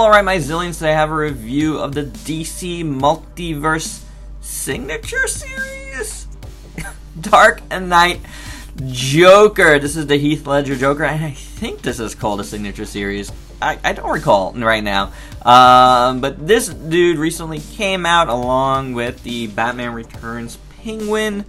Alright, my zillions, today I have a review of the DC Multiverse Signature Series? Dark Knight Joker. This is the Heath Ledger Joker, and I think this is called a Signature Series. I don't recall right now. But this dude recently came out along with the Batman Returns Penguin.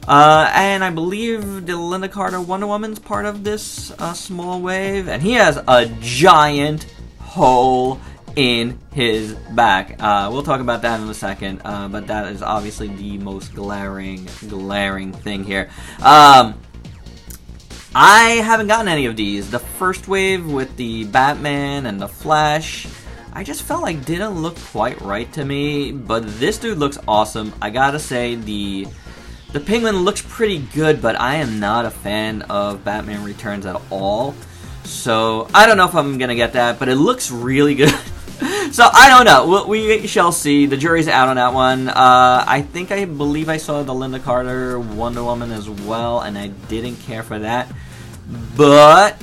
And I believe the Lynda Carter Wonder Woman's part of this small wave. And he has a giant hole in his back. We'll talk about that in a second. But that is obviously the most glaring thing here. I haven't gotten any of these. The first wave with the Batman and the Flash, I just felt like didn't look quite right to me. But this dude looks awesome. I gotta say, the Penguin looks pretty good, but I am not a fan of Batman Returns at all. So, I don't know if I'm gonna get that, but it looks really good. So, I don't know. We shall see. The jury's out on that one. I believe I saw the Lynda Carter Wonder Woman as well, and I didn't care for that. But,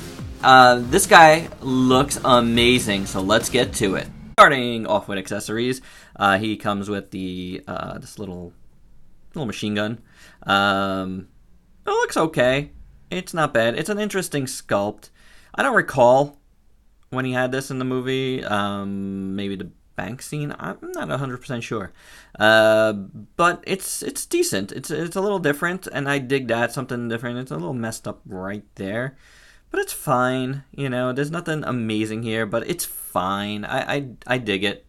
this guy looks amazing, so let's get to it. Starting off with accessories, he comes with the, this little machine gun. It looks okay. It's not bad. It's an interesting sculpt. I don't recall when he had this in the movie. Maybe the bank scene. I'm not 100% sure. But it's decent. It's a little different, and I dig that. Something different. It's a little messed up right there, but it's fine. You know, there's nothing amazing here, but it's fine. I dig it.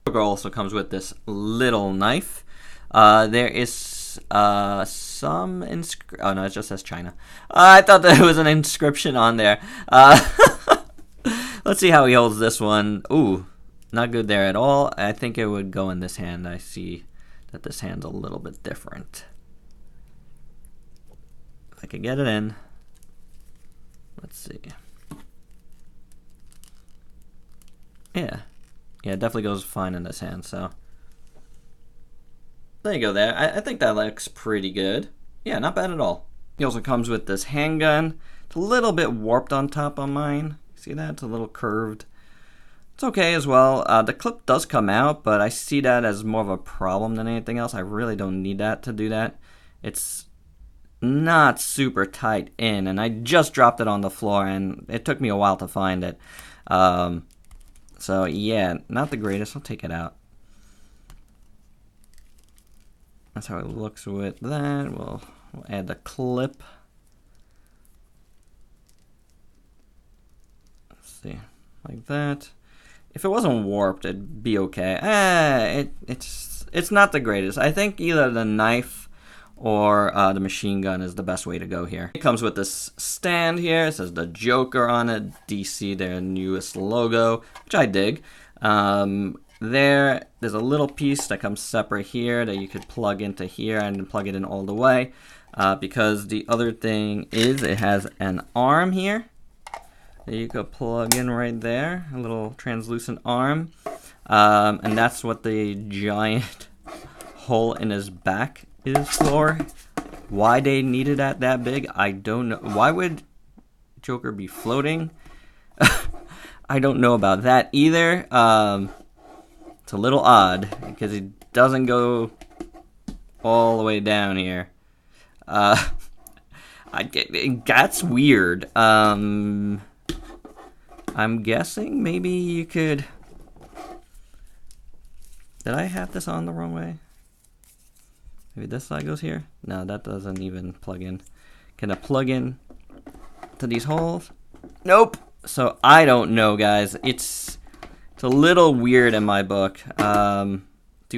Joker also comes with this little knife. There is some oh no, it just says China. I thought there was an inscription on there. Let's see how he holds this one. Ooh, not good there at all. I think it would go in this hand. I see that this hand's a little bit different. If I can get it in. Let's see. Yeah, it definitely goes fine in this hand, so. There you go there. I think that looks pretty good. Yeah, not bad at all. He also comes with this handgun. It's a little bit warped on top on mine. See that? It's a little curved. It's okay as well. The clip does come out, but I see that as more of a problem than anything else. I really don't need that to do that. It's not super tight in, and I just dropped it on the floor, and it took me a while to find it. So yeah, not the greatest. I'll take it out. That's how it looks with that. We'll add the clip. Let's see, like that. If it wasn't warped, it'd be okay. It's not the greatest. I think either the knife or the machine gun is the best way to go here. It comes with this stand here. It says the Joker on it. DC, their newest logo, which I dig. There's a little piece that comes separate here that you could plug into here and plug it in all the way. Because the other thing is it has an arm here that you could plug in right there. A little translucent arm. And that's what the giant hole in his back is for. Why they needed that big, I don't know. Why would Joker be floating? I don't know about that either. It's a little odd because he doesn't go all the way down here. That's weird. I'm guessing maybe you could. Did I have this on the wrong way? Maybe this side goes here? No, that doesn't even plug in. Can I plug in to these holes? Nope. So I don't know, guys. It's a little weird in my book to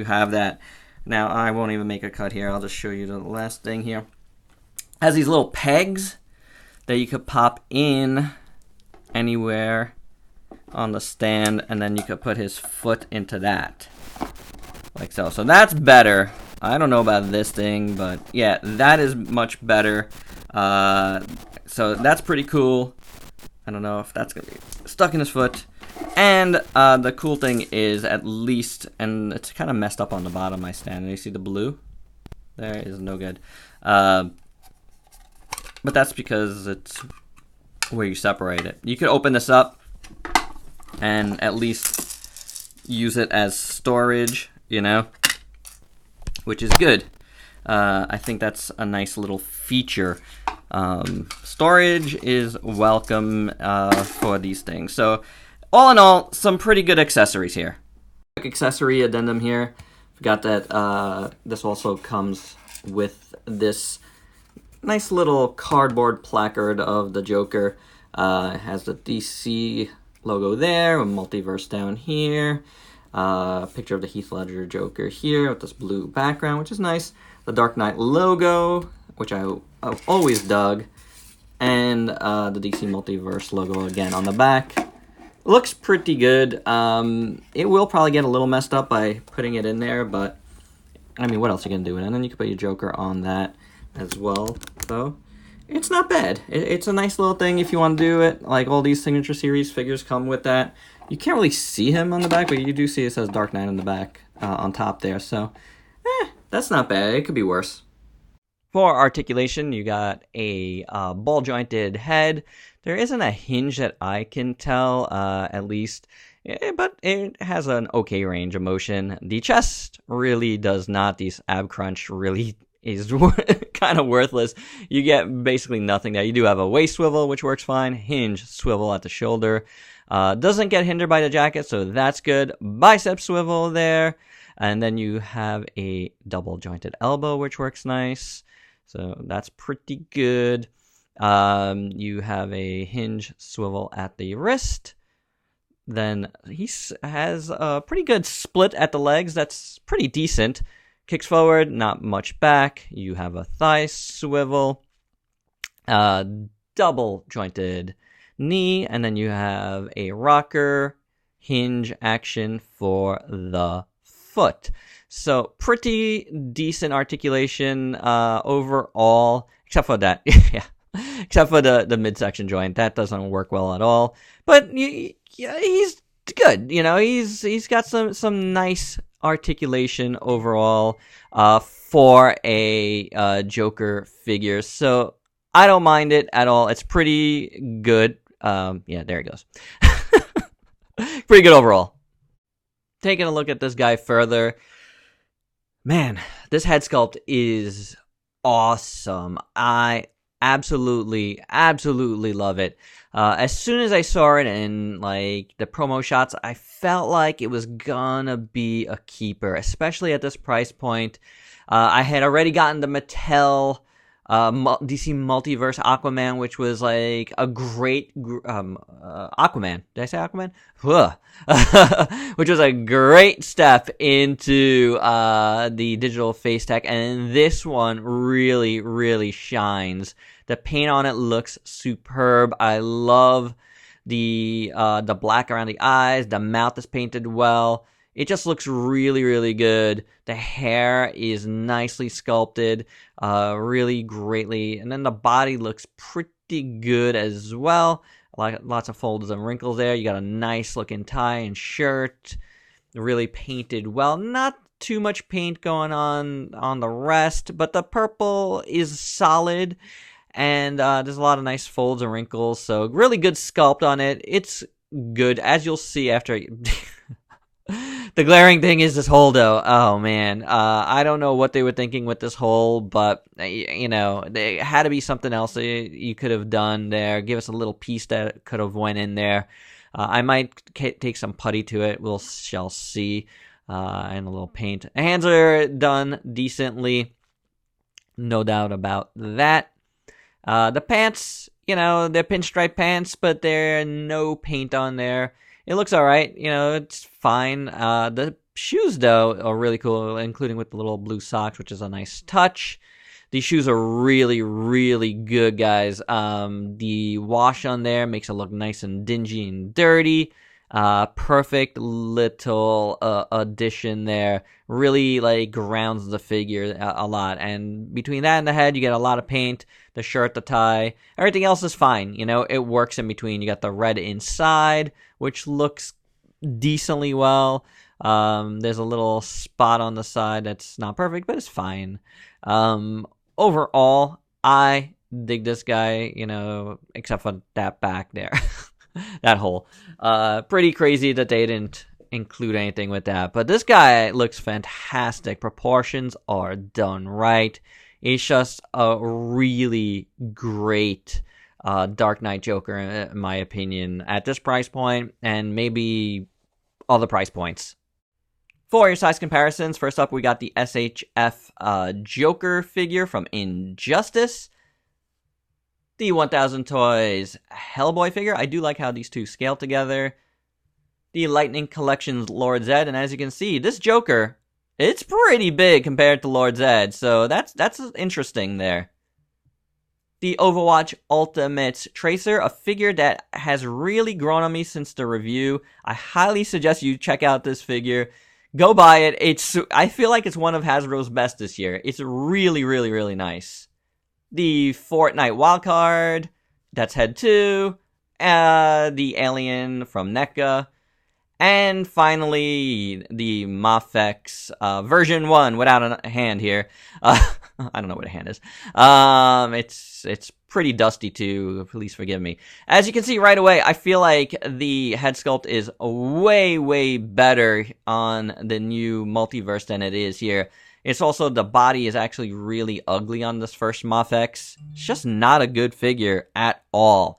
have that. Now, I won't even make a cut here. I'll just show you the last thing here. It has these little pegs that you could pop in anywhere on the stand, and then you could put his foot into that. Like so. So that's better. I don't know about this thing, but yeah, that is much better. So that's pretty cool. I don't know if that's going to be stuck in his foot. And the cool thing is, at least, and it's kind of messed up on the bottom of my stand. You see the blue? There is no good. But that's because it's where you separate it. You could open this up and at least use it as storage, you know, which is good. I think that's a nice little feature. Storage is welcome for these things. So all in all, some pretty good accessories here. Quick accessory addendum here. Forgot that this also comes with this nice little cardboard placard of the Joker. It has the DC logo there, a Multiverse down here. Picture of the Heath Ledger Joker here with this blue background, which is nice. The Dark Knight logo, which I've always dug. And the DC Multiverse logo again on the back. Looks pretty good. It will probably get a little messed up by putting it in there, but I mean, what else are you gonna do? And then you can put your Joker on that as well. So it's not bad. It's a nice little thing if you want to do it. Like all these Signature Series figures come with that. You can't really see him on the back, but you do see it says Dark Knight on the back on top there. So that's not bad. It could be worse. For articulation, you got a ball-jointed head. There isn't a hinge that I can tell, at least, but it has an okay range of motion. The chest really does not. These ab crunch really is kind of worthless. You get basically nothing there. You do have a waist swivel, which works fine. Hinge swivel at the shoulder. Doesn't get hindered by the jacket, so that's good. Bicep swivel there. And then you have a double-jointed elbow, which works nice. So that's pretty good. You have a hinge swivel at the wrist. Then he has a pretty good split at the legs. That's pretty decent. Kicks forward, not much back. You have a thigh swivel. Double-jointed knee. And then you have a rocker hinge action for the foot. So pretty decent articulation overall, except for that, yeah, except for the midsection joint. That doesn't work well at all. But yeah, he's good. You know, he's got some nice articulation overall for a Joker figure. So I don't mind it at all. It's pretty good. Yeah, there he goes. Pretty good overall. Taking a look at this guy further, man, this head sculpt is awesome. I absolutely love it. As soon as I saw it in like the promo shots, I felt like it was gonna be a keeper, especially at this price point. I had already gotten the Mattel DC Multiverse Aquaman, which was like a great Aquaman. Did I say Aquaman? Which was a great step into the digital face tech, and this one really shines. The paint on it looks superb. I love the black around the eyes. The mouth is painted well. It just looks really good. The hair is nicely sculpted, really greatly. And then the body looks pretty good as well. Like lots of folds and wrinkles there. You got a nice looking tie and shirt. Really painted well. Not too much paint going on the rest, but the purple is solid. And there's a lot of nice folds and wrinkles. So really good sculpt on it. It's good, as you'll see after... The glaring thing is this hole, though. Oh, man. I don't know what they were thinking with this hole, but, you know, there had to be something else you could have done there. Give us a little piece that could have went in there. I might take some putty to it. Shall see. And a little paint. The hands are done decently. No doubt about that. The pants, you know, they're pinstripe pants, but there's no paint on there. It looks all right. You know, it's fine. The shoes, though, are really cool, including with the little blue socks, which is a nice touch. These shoes are really good, guys. The wash on there makes it look nice and dingy and dirty. Perfect little addition there. Really, like, grounds the figure a lot. And between that and the head, you get a lot of paint. The shirt, the tie. Everything else is fine. You know, it works in between. You got the red inside, which looks decently well. There's a little spot on the side that's not perfect, but it's fine. Overall, I dig this guy, you know, except for that back there. That hole. Pretty crazy that they didn't, include anything with that. But this guy looks fantastic. Proportions are done right. He's just a really great Dark Knight Joker, in my opinion, at this price point and maybe other price points. For your size comparisons, first up we got the SHF Joker figure from Injustice. The 1000 Toys Hellboy figure. I do like how these two scale together. The Lightning Collection's Lord Zed, and as you can see, this Joker, it's pretty big compared to Lord Zed, so that's interesting there. The Overwatch Ultimate Tracer, a figure that has really grown on me since the review. I highly suggest you check out this figure. Go buy it. I feel like it's one of Hasbro's best this year. It's really, really, really nice. The Fortnite Wildcard, that's Head 2. The Alien from NECA. And finally, the Mafex version 1 without a hand here. I don't know what a hand is. It's pretty dusty too. Please forgive me. As you can see right away, I feel like the head sculpt is way, way better on the new Multiverse than it is here. It's also, the body is actually really ugly on this first Mafex. It's just not a good figure at all.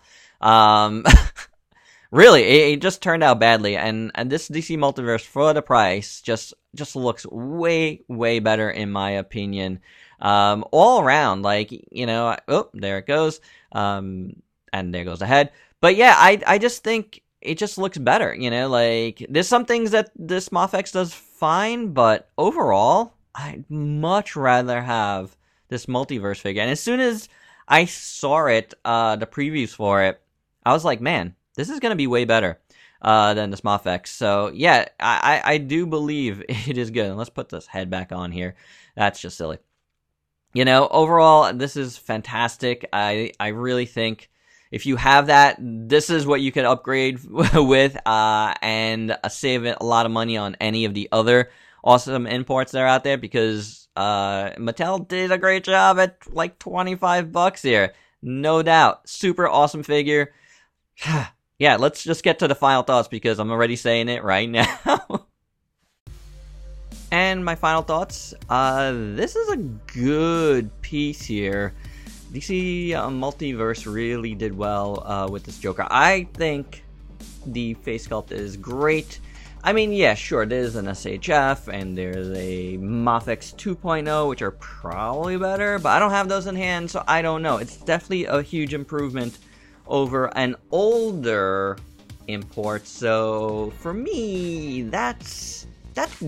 Really, it just turned out badly, and this DC Multiverse for the price just looks way, way better in my opinion. All around, like, you know, oh, there it goes, and there goes the head. But yeah, I just think it just looks better, you know, like, there's some things that this Mafex does fine, but overall, I'd much rather have this Multiverse figure. And as soon as I saw it, the previews for it, I was like, man, this is going to be way better than this Mafex. So, yeah, I do believe it is good. And let's put this head back on here. That's just silly. You know, overall, this is fantastic. I really think if you have that, this is what you can upgrade with and save a lot of money on any of the other awesome imports that are out there, because Mattel did a great job at like $25 here. No doubt. Super awesome figure. Yeah, let's just get to the final thoughts because I'm already saying it right now. And my final thoughts, this is a good piece here. DC Multiverse really did well with this Joker. I think the face sculpt is great. I mean, yeah, sure, there's an SHF, and there's a Mafex 2.0, which are probably better, but I don't have those in hand, so I don't know. It's definitely a huge improvement over an older import, so for me, that's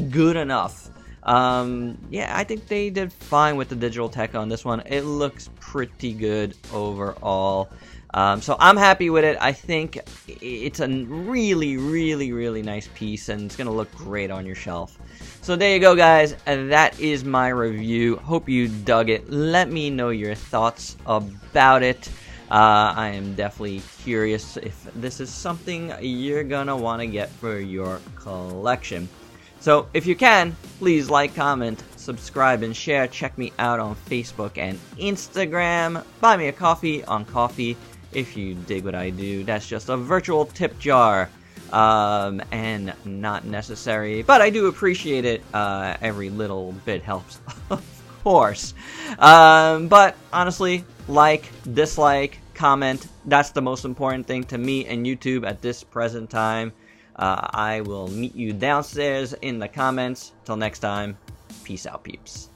good enough. Yeah, I think they did fine with the digital tech on this one. It looks pretty good overall. So I'm happy with it. I think it's a really, really, really nice piece, and it's going to look great on your shelf. So there you go, guys. That is my review. Hope you dug it. Let me know your thoughts about it. I am definitely curious if this is something you're going to want to get for your collection. So if you can, please like, comment, subscribe, and share. Check me out on Facebook and Instagram. Buy me a coffee on Coffee. If you dig what I do, that's just a virtual tip jar, and not necessary, but I do appreciate it. Every little bit helps, of course. But honestly, like, dislike, comment, that's the most important thing to me and YouTube at this present time. I will meet you downstairs in the comments. Till next time, peace out, peeps.